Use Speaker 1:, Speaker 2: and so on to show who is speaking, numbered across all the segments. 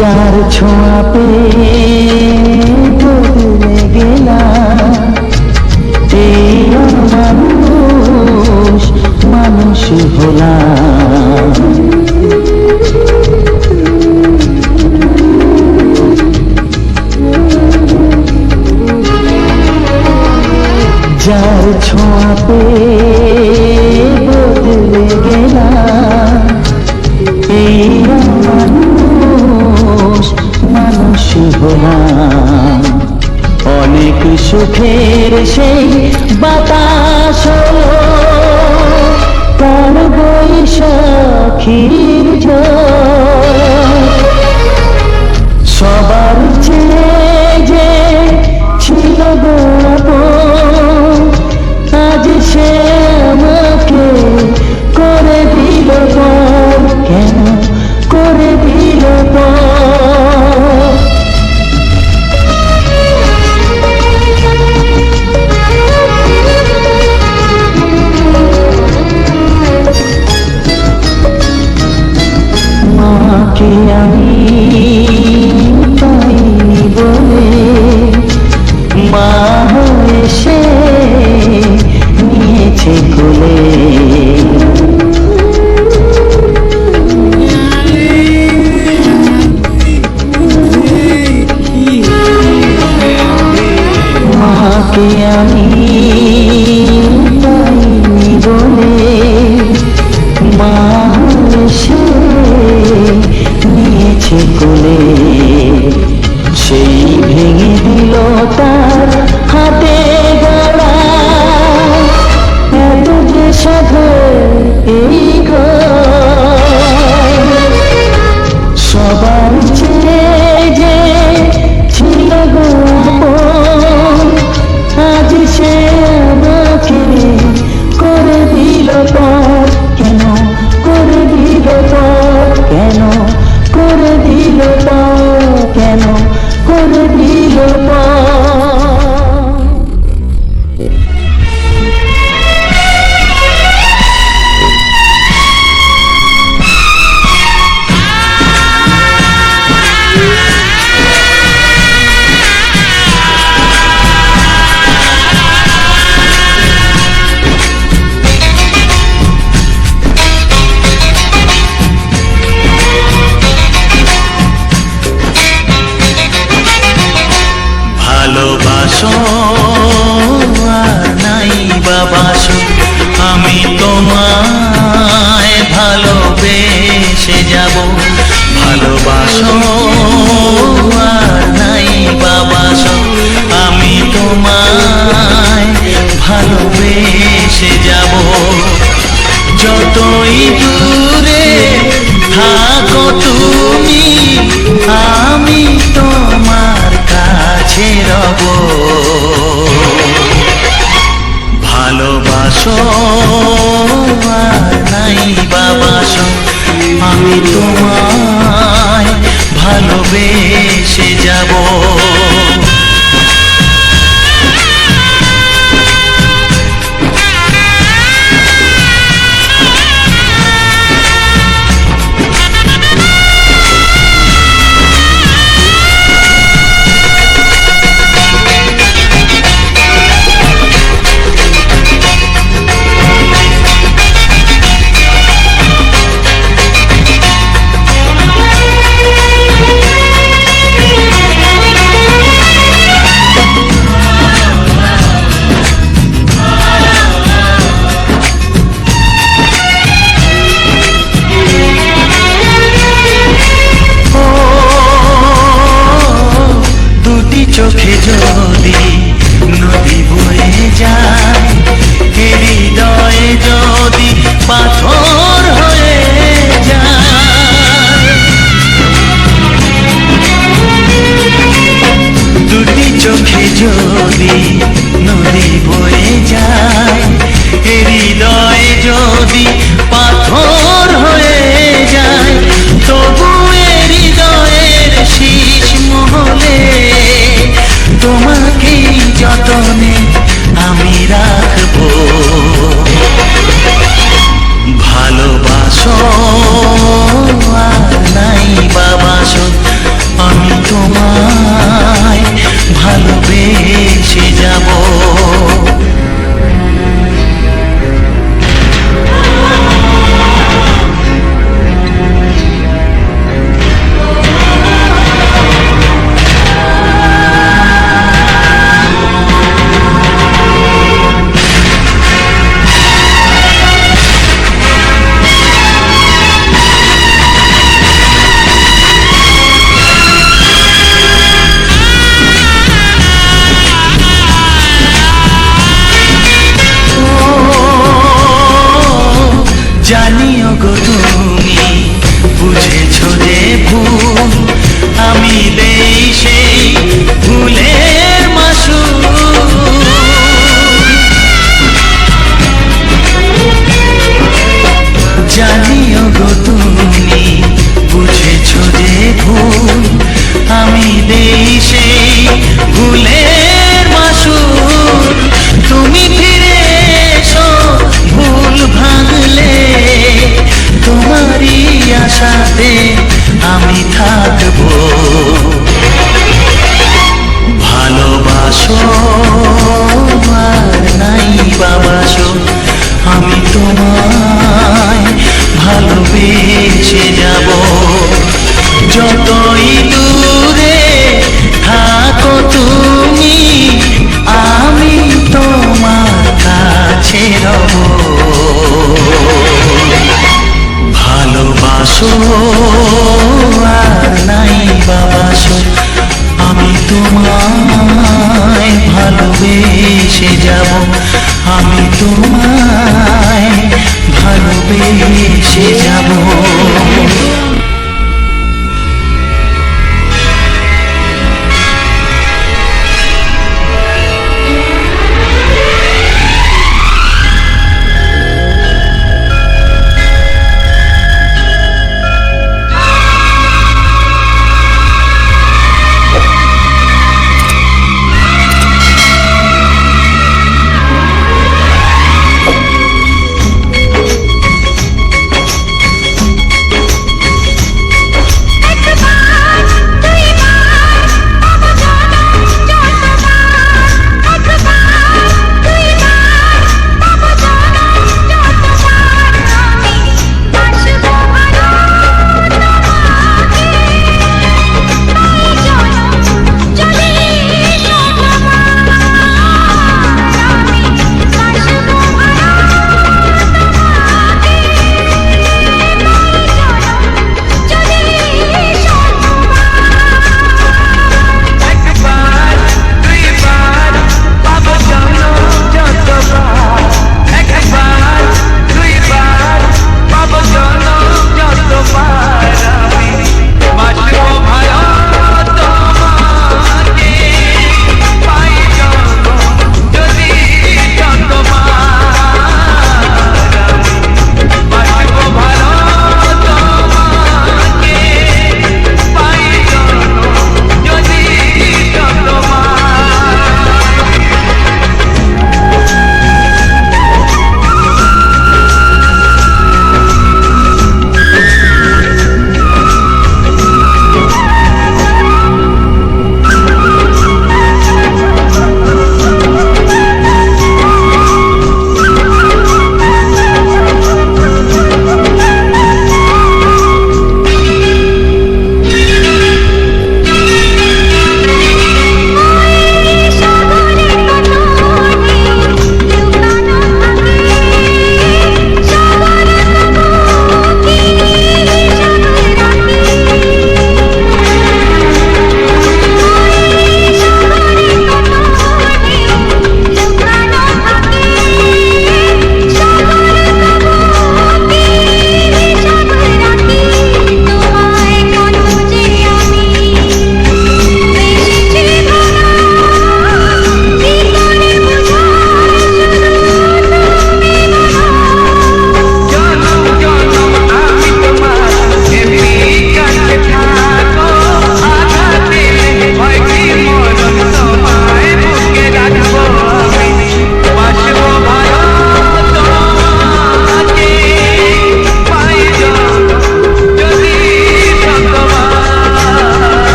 Speaker 1: যার ছোঁয়া পেয়ে বদলে গেলাম, এই মানুষ মানুষ হলাম। যার ছোঁয়া পেয়ে বদলে গেলাম, এই মানুষ মানুষ হলাম। অনেক সুখের সেই বাতাস তার বৈশাখীর ঝড়, সবার চেয়ে যে ছিল গো আপন, আজ সে আমাকে করে দিল পর। কেন করে দিল পর? মাকে আমি পাইনি বলে মা হয়ে সে নিয়েছে কোলে। মাকে আমি পাইনি বলে মা হয়ে সে নিয়েছে কোলে। সেই ভেঙে দিল তার হাতে গড়া, এত যে সাধে এই ঘর, সবার চেয়ে যে ছিল গো আপন, আজ সে আমাকে করে দিল পর। কেন করে দিল পর? কেন করে দিল পর? কেন করে দিল পর?
Speaker 2: ভালোবাসো আর নাই বাবাসো, আমি তোমায় ভালোবেসে যাব। ভালোবাসো আর নাই বাবাসো, আমি তোমায় ভালোবেসে যাব। যতই দূরে থাকো তুমি, আমি তোমার কাছে রব। ভালোবাসো আর নাই বাবাসো, আমি তোমায় ভালোবেসে যাব।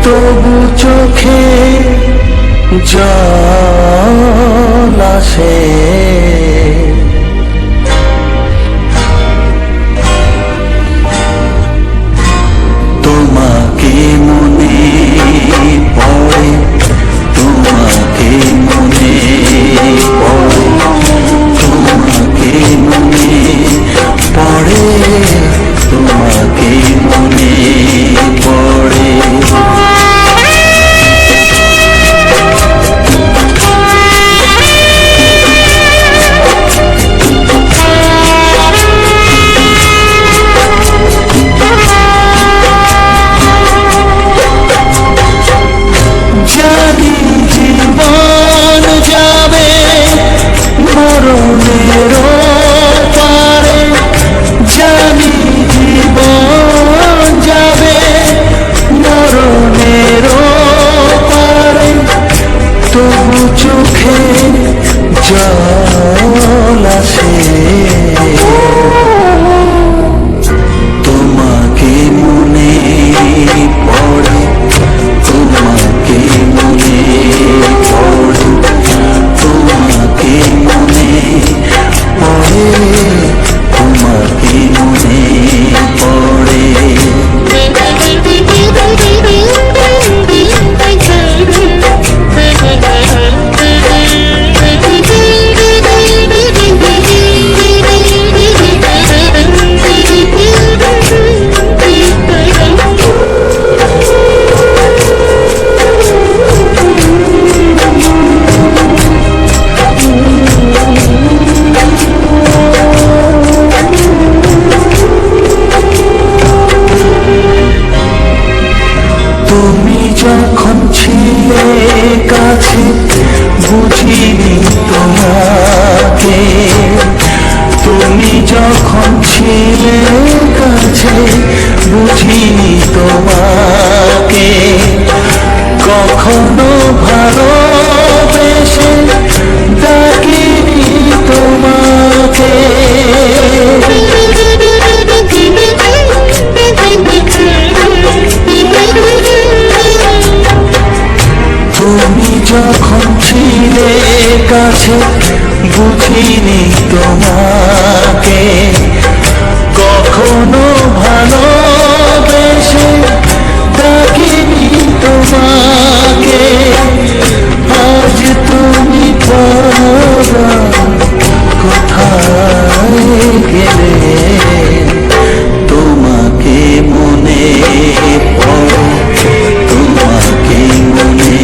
Speaker 2: তবু চোখে জল আসে, তোমাকে মনে পড়ে, তোমাকে মনে পড়ে, তোমাকে মনে পড়ে, তোমাকে মনে পড়ে। জানি জীবন যাবে মরণের পারে, জানি জীবন যাবে মরণের পারে, তবু চোখে জল আসে, তোমাকে মনে পড়ে, তোমাকে মনে পড়ে, তোমাকে মনে পড়ে, তোমাকে মনে পড়ে। তুমি যখন ছিলে কাছে বুঝিনি তোমাকে, তুমি যখন ছিলে কাছে বুঝিনি তোমাকে, কখনো ভালোবেসে ডাকিনি তোমাকে, তুমি যখন ছিলে কাছে বুঝিনি তোমাকে, কখনো ভালোবেসে ডাকিনি তোমাকে, আজ তুমি পরা কোথায় গেলে, তোমাকে মনে পড়ে, তোমাকে মনে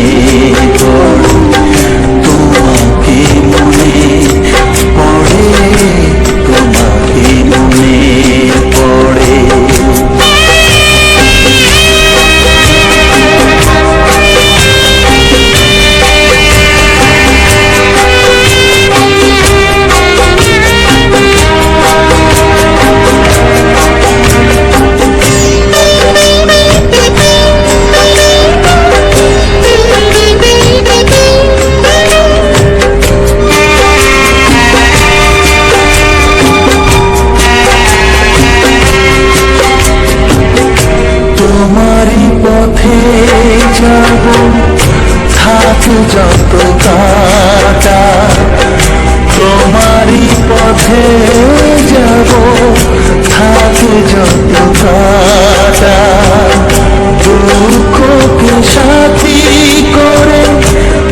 Speaker 2: পড়ে, তোমাকে মনে পড়ে, তোমাকে মনে পড়ে। তোমারই পথে যাব থাক যত কাটা, তোমারই পথে যাব থাক যত কাটা, দুঃখকে সাথী করে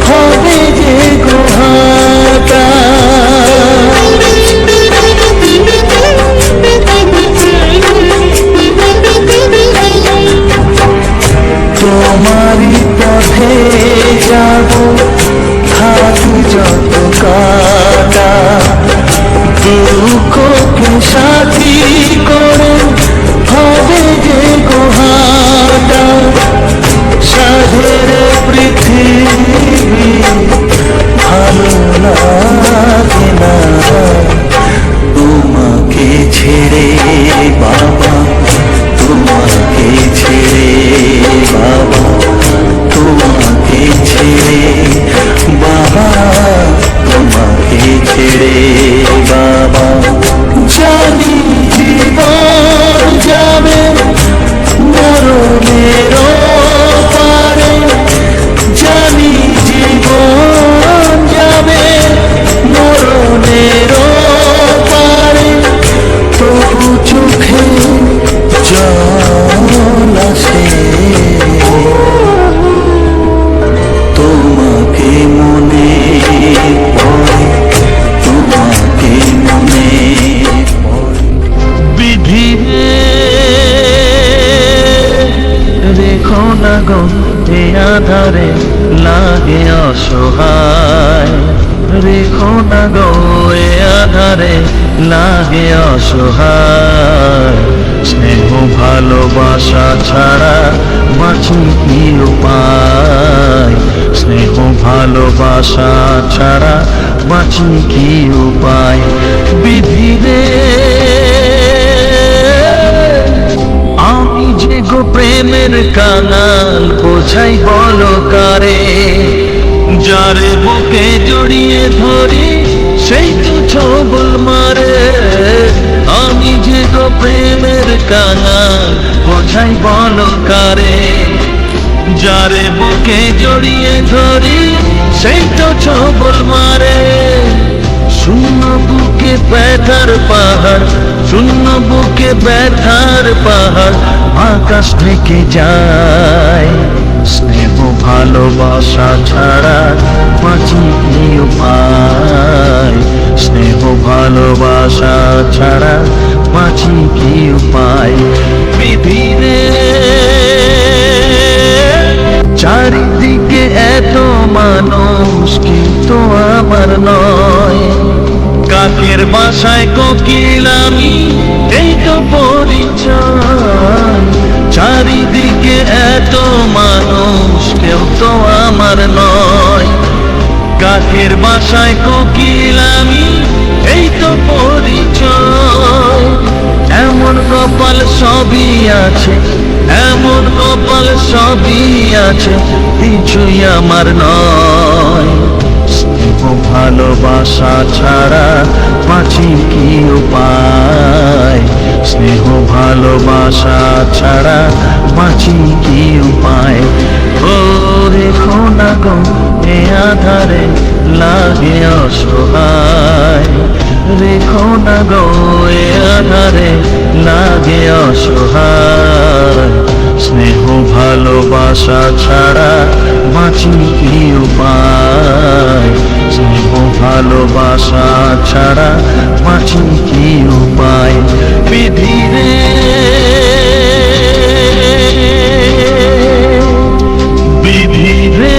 Speaker 2: হবে যে গোহাটা, তোমারই পথে যাব থাক যত কাটা, দুঃখকে সাথী করে হবে যে গোহাটা, সাধের পৃথিবী ভালো লাগে না তোমাকে ছেড়ে বাবা, তোমাকে ছেড়ে বাবা, তোমাকে ছেড়ে বাবা, তোমাকে ছেড়ে বাবা, জানি গো এ আধারে লাগে অসহায়, রেখো না গো এ আধারে লাগে অসহায়। স্নেহ ভালোবাসা ছাড়া বাঁচি কি উপায়, স্নেহ ভালোবাসা ছাড়া বাঁচি কি উপায়। বিধিরে আমি যে গো প্রেমের কাঙাল, বোঝাই বলো কারে, যারে বুকে জড়িয়ে ধরি সেই তো ছবল মারে। আমি যে গো প্রেমের কাঙাল, বোঝাই বলো কারে, যারে বুকে জড়িয়ে ধরি সেই তো ছবল মারে। শূন্য বুকে ব্যথার পাহাড়, শূন্য বুকে ব্যথার পাহাড় আকাশ থেকে যায়। স্নেহ ভালোবাসা ছাড়া বাঁচি কি উপায়, স্নেহ ভালোবাসা ছাড়া বাঁচি কি উপায়। বিধিরে চারিদিকে এত মানুষ কিন্তু আমার নয়, কাকের বাসায় কোকিল আমি এই তো পরিচয়। চারিদিকে এত মানুষ কেউ তো আমার নয়, কাকের বাসায় কোকিল আমি এই তো পরিচয়। এমন কপাল সবই আছে, এমন কপাল সবই আছে, কিছুই আমার নয়। স্নেহ ভালোবাসা ছাড়া বাঁচি কি উপায়, স্নেহ ভালোবাসা ছাড়া বাঁচি কি উপায়। ও রেখো না গো এ আধারে লাগে অসহায়, রেখো না গো এ আধারে লাগে অসহায়। স্নেহ ভালোবাসা ছাড়া বাঁচি কি উপায়, স্নেহ ভালোবাসা ছাড়া বাঁচি কি উপায়। বিধিরে বিধিরে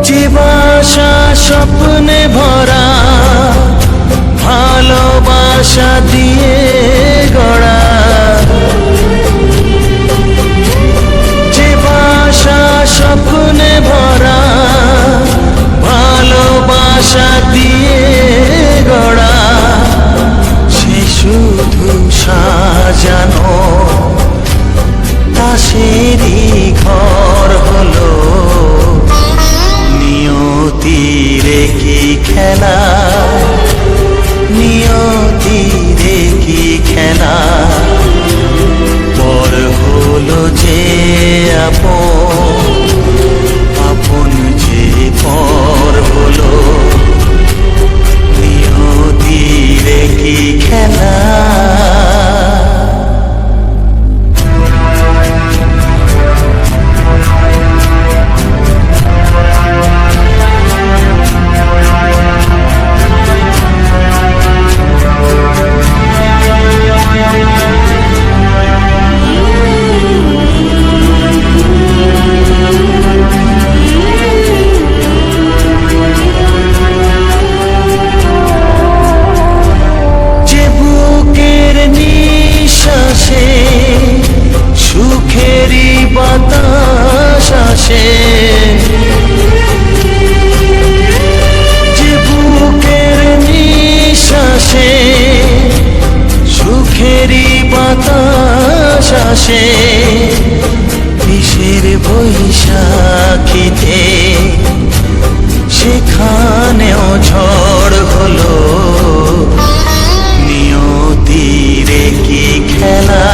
Speaker 2: যে বাসা স্বপ্নে ভরা ভালোবাসা দিয়ে গড়া, যে বাসা স্বপ্নে ভরা ভালোবাসা দিয়ে গড়া, সে শুধু সাজানো তাসেরই ঘর হলো। নিয়তির কি খেলা, নিয়তির কি খেলা, পর হলো যে আপন, আপন যে পর হলো। নিয়তির কি খেলা। সুখেরই বাতাস আসে, যে বুকের নিঃশ্বাসে সুখেরই বাতাস আসে। কিসের বৈশাখীতে সেখানেও ঝড় হলো। নিয়তির কি খেলা,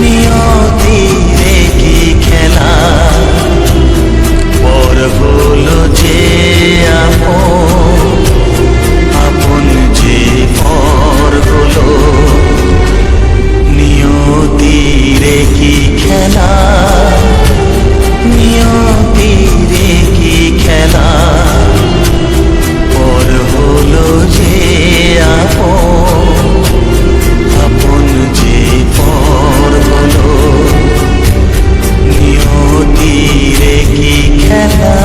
Speaker 2: নিয়তিরে কি খেলা, পর হলো যে আপন, আপন যে পর হলো। নিয়তিরে কি খেলা, নিয়তিরে কি খেলা, পর হলো যে আপন, আপন যে পর হলো। নিয়তিরে কি খেলা।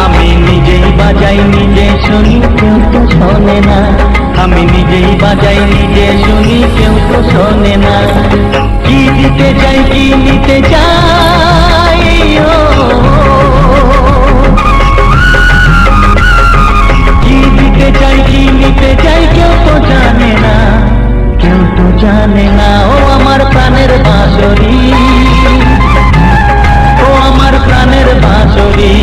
Speaker 2: আমি নিজেই বাজাই নিজে শুনি, কেউ তো শোনে না। আমি নিজেই বাজাই নিজে শুনি, কেউ তো শোনে না। কি দিতে যাই কি নিতে যাই, কি দিতে যাই কি নিতে যাই, কেউ তো জানে না, কেউ তো জানে না। ও আমার প্রাণের বাঁশরি, ও আমার প্রাণের বাঁশরি।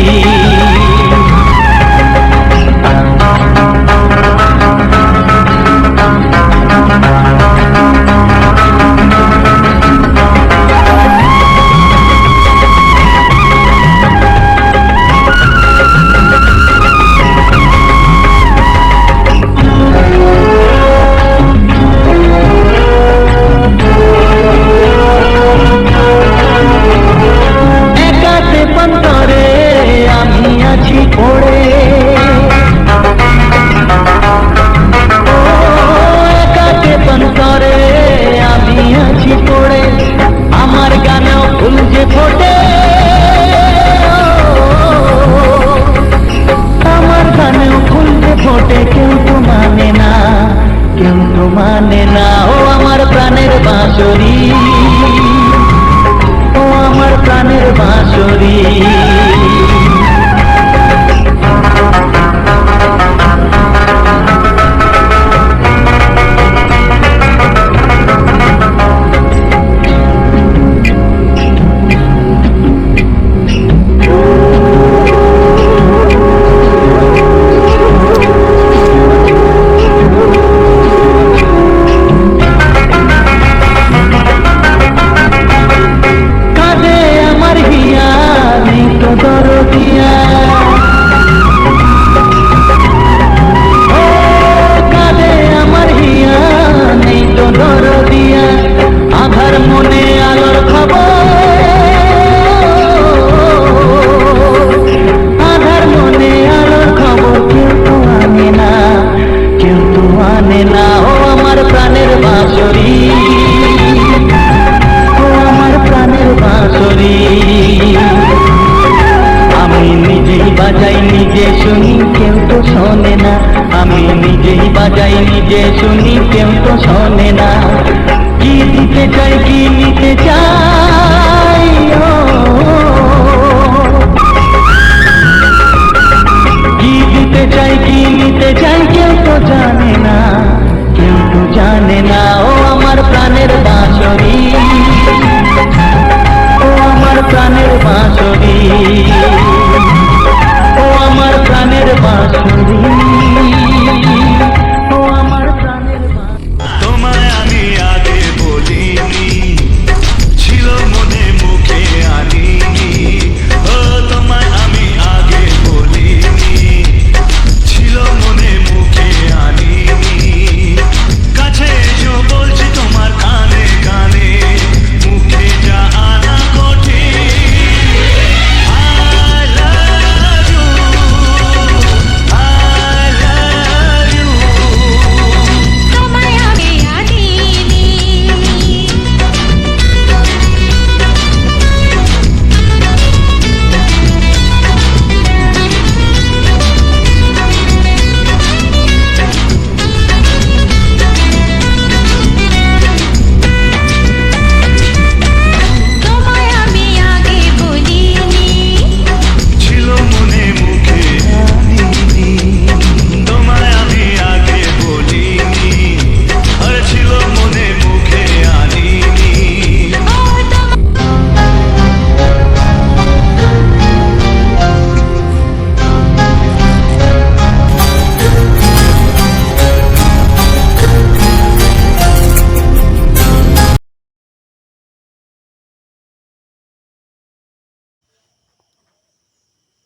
Speaker 2: মানে না। ও আমার প্রাণের বাঁশরি, ও আমার প্রাণের বাঁশরি। নিজেই বাজাই নিজে শুনি কেউ তো শোনে না। কি দিতে চাই কি নিতে চাই, ও কি দিতে চাই কি নিতে চাই কেউ তো জানে না, কেউ তো জানে না। ও আমার প্রাণের বাঁশরি, ও আমার প্রাণের বাঁশরি, ও আমার প্রাণের বাঁশরি, ও আমার প্রাণের বাঁশরি।
Speaker 3: তোমায় আমি আগে বলিনি, ছিল মনে মুখে আনিনি। ও তোমায় আমি আগে বলিনি, ছিল মনে মুখে আনিনি। কাছে এসো বলছি তোমার কানে কানে, মুখে যা আনা কঠিন। I love you, I love you।
Speaker 4: তোমায় আমি আনিনি, তোমায় আমি আগে বলিনি,
Speaker 3: ছিল মনে মুখে আনিনি। তোমায় আমি আগে বলিনি, আর ছিল মনে মুখে আনিনি।
Speaker 4: ও তোমায়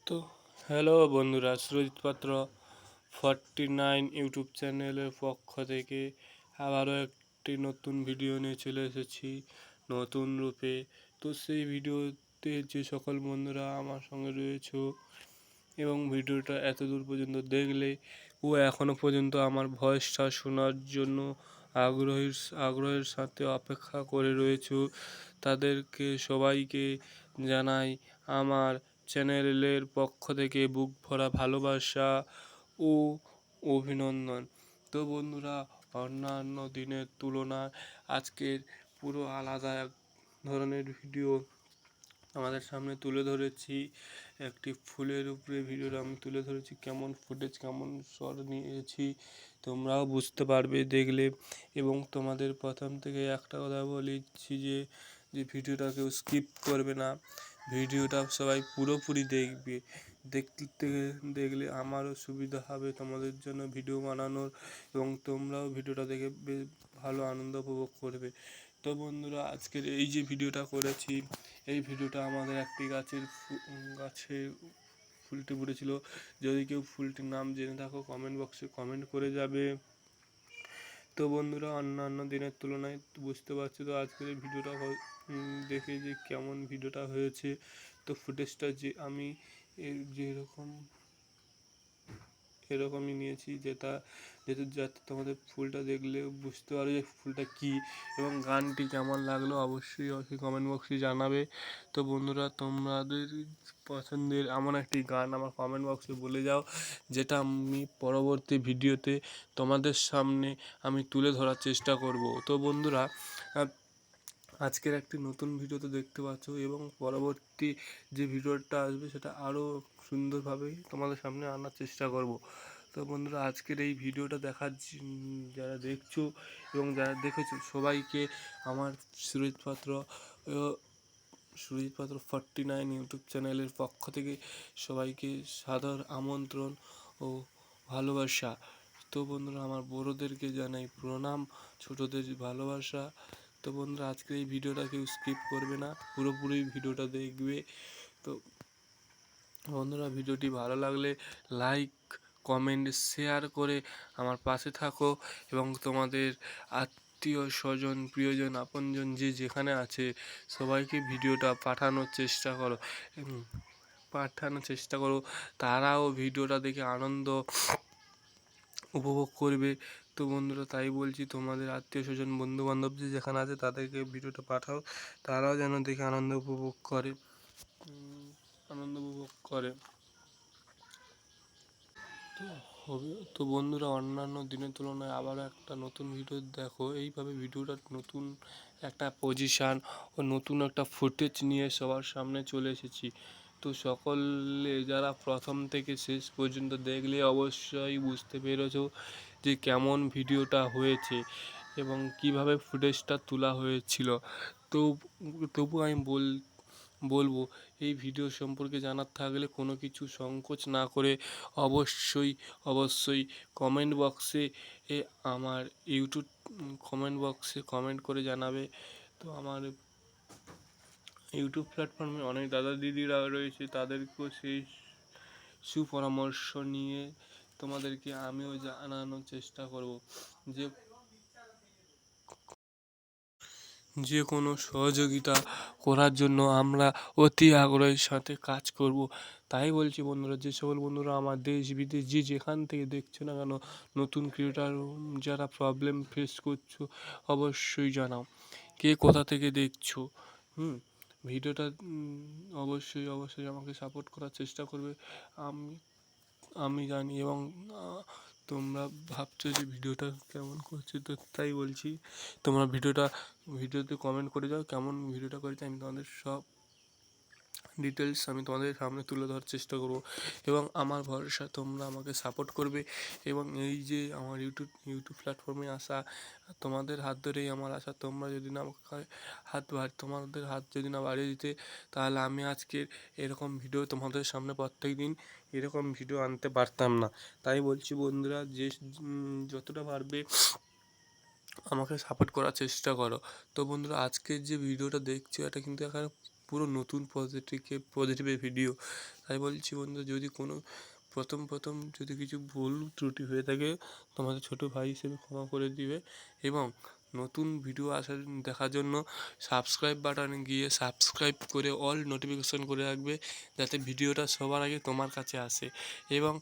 Speaker 5: তো হ্যালো বন্ধুরা, সুরজিৎ পাত্র 49 ইউটিউব চ্যানেলের পক্ষ থেকে আবারও একটি নতুন ভিডিও নিয়ে চলে এসেছি নতুন রূপে। তো সেই ভিডিওতে যে সকল বন্ধুরা আমার সঙ্গে রয়েছে এবং ভিডিওটা এত দূর পর্যন্ত দেখলে ও এখনও পর্যন্ত আমার ভয়েসটা শোনার জন্য আগ্রহের সাথে অপেক্ষা করে রয়েছে, তাদেরকে সবাইকে জানাই আমার চ্যানেলের পক্ষ থেকে বুক ভরা ভালোবাসা ও অভিনন্দন। তো বন্ধুরা, অন্যান্য দিনের তুলনায় আজকের পুরো আলাদা এক ধরনের ভিডিও আমাদের সামনে তুলে ধরেছি। একটি ফুলের উপরে ভিডিওটা আমি তুলে ধরেছি, কেমন ফুটেজ কেমন শট নিয়েছি তোমরাও বুঝতে পারবে দেখলে। এবং তোমাদের প্রথম থেকে একটা কথা বলেছি যে ভিডিওটা কেউ স্কিপ করবে না, ভিডিওটা সবাই পুরোপুরি দেখবে। দেখতে দেখলে আমারও সুবিধা হবে তোমাদের জন্য ভিডিও বানানোর, এবং তোমরাও ভিডিওটা দেখে বেশ ভালো আনন্দ উপভোগ করবে। তো বন্ধুরা, আজকের এই যে ভিডিওটা করেছি, এই ভিডিওটা আমাদের একটি গাছে ফুলটি ফুটেছিল। যদি কেউ ফুলটির নাম জেনে থাকো কমেন্ট বক্সে কমেন্ট করে যাবে। তো বন্ধুরা, অন্যান্য দিনের তুলনায় বুঝতে পারছি তো আজকের এই ভিডিওটা দেখে যে কেমন ভিডিওটা হয়েছে। তো ফুটেজটা যে আমি এরকমই নিয়েছি, যাতে তোমাদের ফুলটা দেখলে বুঝতে পারো যে ফুলটা কী, এবং গানটি কেমন লাগলো অবশ্যই কমেন্ট বক্সে জানাবে। তো বন্ধুরা, তোমাদের পছন্দের এমন একটি গান আমার কমেন্ট বক্সে বলে যাও, যেটা আমি পরবর্তী ভিডিওতে তোমাদের সামনে আমি তুলে ধরার চেষ্টা করব। তো বন্ধুরা, আজকের একটি নতুন ভিডিও তো দেখতে পাচ্ছ, এবং পরবর্তী যে ভিডিওটা আসবে সেটা আরও সুন্দরভাবে তোমাদের সামনে আনার চেষ্টা করব। তো বন্ধুরা, আজকের এই ভিডিওটা দেখার যারা দেখছো এবং যারা দেখেছো সবাইকে আমার সুরজিৎ পাত্র 49 ইউটিউব চ্যানেলের পক্ষ থেকে সবাইকে সাদর আমন্ত্রণ ও ভালোবাসা। তো বন্ধুরা, আমার বড়োদেরকে জানাই প্রণাম, ছোটদের ভালোবাসা। তো বন্ধুরা, আজকের এই ভিডিওটা কেউ স্কিপ করবে না, পুরোপুরি ভিডিওটা দেখবে। তো বন্ধুরা, ভিডিওটি ভালো লাগলে লাইক কমেন্ট শেয়ার করে আমার পাশে থাকো, এবং তোমাদের আত্মীয় স্বজন প্রিয়জন আপনজন যে যেখানে আছে সবাইকে ভিডিওটা পাঠানোর চেষ্টা করো, তারাও ভিডিওটা দেখে আনন্দ উপভোগ করবে। তো বন্ধুরা, তাই বলছি, তোমাদের আত্মীয় স্বজন বন্ধু বান্ধব যে যেখানে আছে তাদেরকে ভিডিওটা পাঠাও, তারাও যেন দেখে আনন্দ উপভোগ করে। তো তো বন্ধুরা, অন্যান্য দিনের তুলনায় আবারও একটা নতুন ভিডিও দেখো। এইভাবে ভিডিওটা নতুন একটা পজিশান ও নতুন একটা ফুটেজ নিয়ে সবার সামনে চলে এসেছি। তো সকলে যারা প্রথম থেকে শেষ পর্যন্ত দেখলে অবশ্যই বুঝতে পেরেছো যে কেমন ভিডিওটা হয়েছে এবং কিভাবে ফুটেজটা তোলা হয়েছিল। তো তবু আমি বলবো এই ভিডিও সম্পর্কে জানার থাকলে কোনো কিছু সংকোচ না করে অবশ্যই কমেন্ট বক্সে আমার ইউটিউব কমেন্ট বক্সে কমেন্ট করে জানাবে। তো আমার ইউটিউব প্ল্যাটফর্মে অনেক দাদা দিদিরা রয়েছে, তাদেরকেও সেই সুপরামর্শ নিয়ে তোমাদেরকে আমিও জানানোর চেষ্টা করব যে যে কোনো সহযোগিতা করার জন্য আমরা অতি আগ্রহের সাথে কাজ করব। তাই বলছি বন্ধুরা, যে সকল বন্ধুরা আমার দেশ বিদেশ যে যেখান থেকে দেখছো না কেন, নতুন ক্রিয়েটার যারা প্রবলেম ফেস করছো অবশ্যই জানাও কে কোথা থেকে দেখছো। ভিডিওটা অবশ্যই আমাকে সাপোর্ট করার চেষ্টা করবে। আমি আমি জানি এবং তোমরা ভাবছো যে ভিডিওটা কেমন করছে, তো তাই বলছি তোমরা ভিডিওতে কমেন্ট করে যাও কেমন ভিডিওটা করেছে। আমি তোমাদের সব ডিটেলস আমি তোমাদের সামনে তুলে ধরার চেষ্টা করব এবং আমার ভরসা তোমরা আমাকে সাপোর্ট করবে। এবং এই যে আমার ইউটিউব প্ল্যাটফর্মে আসা তোমাদের হাত ধরেই আমার আসা। তোমরা যদি না আমাকে তোমাদের হাত যদি না বাড়িয়ে দিতে, তাহলে আমি আজকের এরকম ভিডিও তোমাদের সামনে প্রত্যেক দিন এরকম ভিডিও আনতে পারতাম না। তাই বলছি বন্ধুরা, যে যতটা পারবে আমাকে সাপোর্ট করার চেষ্টা করো। তো বন্ধুরা, আজকের যে ভিডিওটা দেখছো এটা কিন্তু এখানে পুরো নতুন পজিটিভের ভিডিও। তাই বলছি বন্ধু, যদি কোনো প্রথম যদি কিছু ভুল ত্রুটি হয়ে থাকে তোমাদের ছোট ভাই হিসেবে ক্ষমা করে দিবে। এবং নতুন ভিডিও দেখার জন্য সাবস্ক্রাইব বাটনে গিয়ে সাবস্ক্রাইব করে অল নোটিফিকেশন করে রাখবে, যাতে ভিডিওটা সবার আগে তোমার কাছে আসে। এবং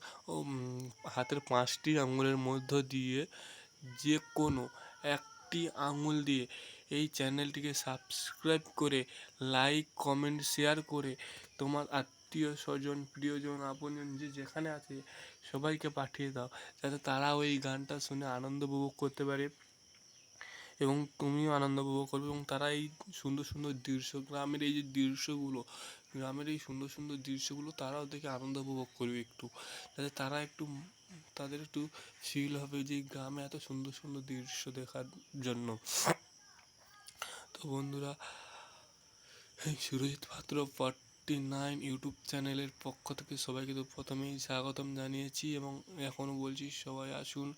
Speaker 5: হাতের 5টি আঙুলের মধ্য দিয়ে যে কোনো একটি আঙুল দিয়ে এই চ্যানেলটিকে সাবস্ক্রাইব করে লাইক কমেন্ট শেয়ার করে তোমার আত্মীয় স্বজন প্রিয়জন আপনজন যে যেখানে আছে সবাইকে পাঠিয়ে দাও, যাতে তারাও এই গানটা শুনে আনন্দ উপভোগ করতে পারে এবং তুমিও আনন্দ উপভোগ করবে। এবং তারা এই সুন্দর দৃশ্য গ্রামের এই যে দৃশ্যগুলো গ্রামের এই সুন্দর দৃশ্যগুলো তারাও দেখে আনন্দ উপভোগ করবে একটু, যাতে তাদের একটু ফিল হবে যে গ্রামে এত সুন্দর দৃশ্য দেখার জন্য। তো বন্ধুরা, এই সুরজিৎ পাত্র 49 ইউটিউব চ্যানেলের পক্ষ থেকে সবাইকে তো প্রথমেই স্বাগতম জানিয়েছি এবং এখনও বলছি সবাই আসুন,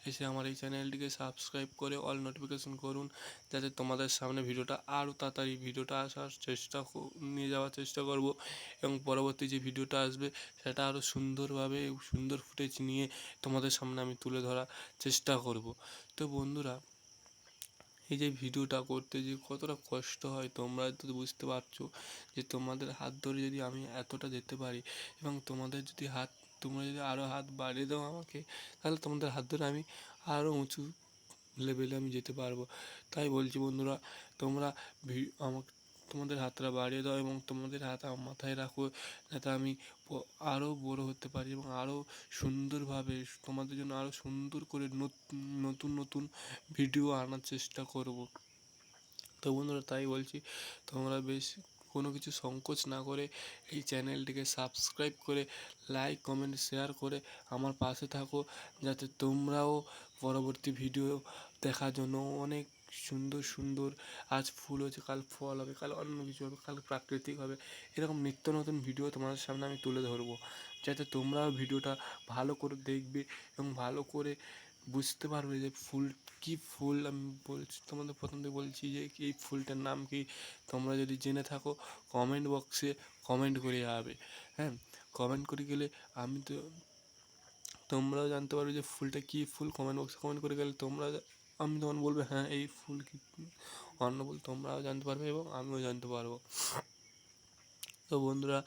Speaker 5: এসে আমার এই চ্যানেলটিকে সাবস্ক্রাইব করে অল নোটিফিকেশন করুন, যাতে তোমাদের সামনে ভিডিওটা আরও তাড়াতাড়ি আসার নিয়ে যাওয়ার চেষ্টা করব এবং পরবর্তী যে ভিডিওটা আসবে সেটা আরও সুন্দর ফুটেজ নিয়ে তোমাদের সামনে আমি তুলে ধরার চেষ্টা করব। তো বন্ধুরা, এই যে ভিডিওটা করতে যে কতটা কষ্ট হয় তোমরা তো বুঝতে পারছো, যে তোমাদের হাত ধরে যদি আমি এতটা যেতে পারি এবং তোমরা যদি আরও হাত বাড়িয়ে দাও আমাকে, তাহলে তোমাদের হাত ধরে আমি আরও উঁচু লেভেলে আমি যেতে পারবো। তাই বলছি বন্ধুরা, তোমরা আমাকে তোমাদের হাতটা বাড়িয়ে দাও এবং তোমাদের হাত আমার মাথায় রাখো, যাতে আমি আরও বড় হতে পারি এবং আরও সুন্দরভাবে তোমাদের জন্য আরও সুন্দর করে নতুন ভিডিও আনার চেষ্টা করব। তো বন্ধুরা, তাই বলছি তোমরা কোনো কিছু সংকোচ না করে এই চ্যানেলটিকে সাবস্ক্রাইব করে লাইক কমেন্ট শেয়ার করে আমার পাশে থাকো, যাতে তোমরাও পরবর্তী ভিডিও দেখার জন্য অনেক সুন্দর আজ ফুল হয়েছে কাল ফল হবে, কাল অন্য কিছু হবে, কাল প্রাকৃতিক হবে, এরকম নিত্য নতুন ভিডিও তোমাদের সামনে আমি তুলে ধরবো, যাতে তোমরাও ভিডিওটা ভালো করে দেখবে এবং ভালো করে বুঝতে পারবে যে কী ফুল আমি বলছি। তোমাদের প্রথম থেকে বলছি যে এই ফুলটার নাম কি, তোমরা যদি জেনে থাকো কমেন্ট বক্সে কমেন্ট করে যাবে। হ্যাঁ, কমেন্ট করে গেলে তোমরাও জানতে পারবে যে ফুলটা কী ফুল। কমেন্ট বক্সে কমেন্ট করে গেলে আমি তখন বলবে হ্যাঁ এই ফুল কি অন্য ফুল, তোমরাও জানতে পারবে এবং আমিও জানতে পারবো। তো বন্ধুরা,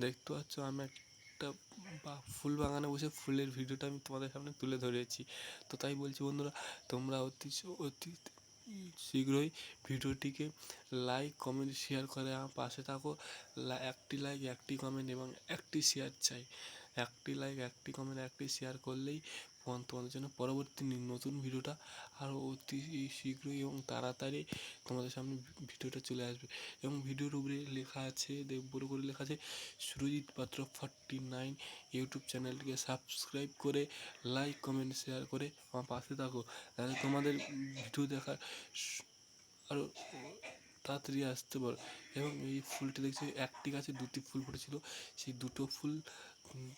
Speaker 5: দেখতে পাচ্ছ আমি একটা ফুল বাগানে বসে ফুলের ভিডিওটা আমি তোমাদের সামনে তুলে ধরেছি। তো তাই বলছি বন্ধুরা, তোমরা অতি শীঘ্রই ভিডিওটিকে লাইক কমেন্ট শেয়ার করে আমার পাশে থাকো। একটি লাইক একটি কমেন্ট এবং একটি শেয়ার চাই, একটি লাইক, একটি কমেন্ট, একটি শেয়ার করলেই তোমাদের জন্য পরবর্তী নতুন ভিডিওটা আরও অতি শীঘ্রই এবং তাড়াতাড়ি তোমাদের সামনে ভিডিওটা চলে আসবে। এবং ভিডিওর উপরে লেখা আছে, বড় করে লেখা আছে সুরজিৎ পাত্র 49 ইউটিউব চ্যানেলটিকে সাবস্ক্রাইব করে লাইক, কমেন্ট, শেয়ার করে আমার পাশে থাকো, তাহলে তোমাদের ভিডিও দেখার আরও তাড়াতাড়ি আসতে পারো। এবং এই ফুলটি দেখছি একটি গাছে দুটি ফুল ফুটেছিল, সেই দুটো ফুল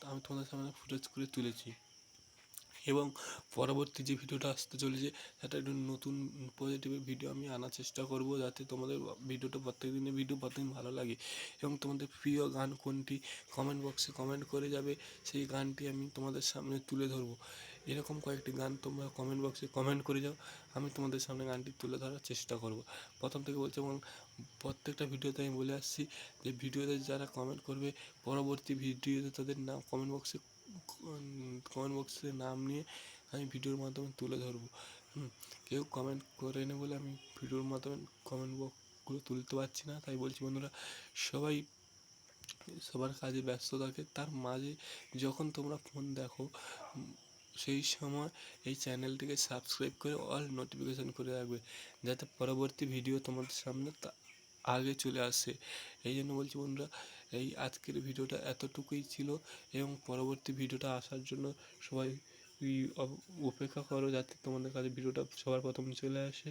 Speaker 5: আমি তোমাদের সামনে ফুটেজ করে তুলেছি। এবং পরবর্তী যে ভিডিওটা আসতে চলেছে সেটা একটু নতুন পজিটিভ ভিডিও আমি আনার চেষ্টা করব, যাতে তোমাদের ভিডিওটা প্রত্যেকদিনের ভিডিও প্রত্যেকদিন ভালো লাগে। এবং তোমাদের প্রিয় গান কোনটি কমেন্ট বক্সে কমেন্ট করে যাবে, সেই গানটি আমি তোমাদের সামনে তুলে ধরবো। এরকম কয়েকটি গান তোমরা কমেন্ট বক্সে কমেন্ট করে যাও, আমি তোমাদের সামনে গানটি তুলে ধরার চেষ্টা করব। প্রথম থেকে বলছি এবং প্রত্যেকটা ভিডিওতে আমি বলে আসছি যে ভিডিওতে যারা কমেন্ট করবে পরবর্তী ভিডিওতে তাদের নাম কমেন্ট বক্সে নাম নিয়ে আমি ভিডিওর মাধ্যমে তুলে ধরবো। কেউ কমেন্ট করেনি বলে আমি ভিডিওর মাধ্যমে কমেন্ট বক্সগুলো তুলতে পারছি না, তাই বলছি বন্ধুরা সবাই সবার কাজে ব্যস্ত থাকে, তার মাঝে যখন তোমরা ফোন দেখো সেই সময় এই চ্যানেলটিকে সাবস্ক্রাইব করে অল নোটিফিকেশান করে রাখবে, যাতে পরবর্তী ভিডিও তোমাদের সামনে আগে চলে আসে। এই জন্য বলছি বন্ধুরা, এই আজকের ভিডিওটা এতটুকুই ছিল এবং পরবর্তী ভিডিওটা আসার জন্য সবাই অপেক্ষা করো, যাতে তোমাদের কাছে ভিডিওটা সবার প্রথম চলে আসে।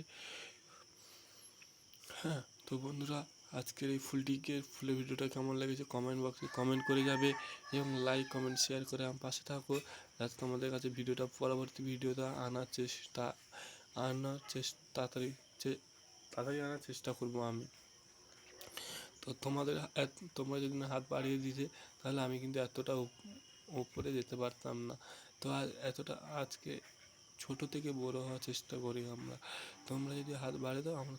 Speaker 5: হ্যাঁ, তো বন্ধুরা আজকের এই ফুলের ভিডিওটা কেমন লেগেছে কমেন্ট বক্সে কমেন্ট করে যাবে এবং লাইক, কমেন্ট, শেয়ার করে আমার পাশে থাকো, যাতে তোমাদের কাছে ভিডিওটা পরবর্তী ভিডিওটা তাড়াতাড়ি আনার চেষ্টা করবো আমি। তো তোমরা যদি না হাত বাড়িয়ে দিতে তাহলে আমি কিন্তু এতটা উপরে যেতে পারতাম না। তো এতটা আজকে ছোট থেকে বড় হওয়ার চেষ্টা করি আমরা, তোমরা যদি হাত বাড়িয়ে দাও আমরা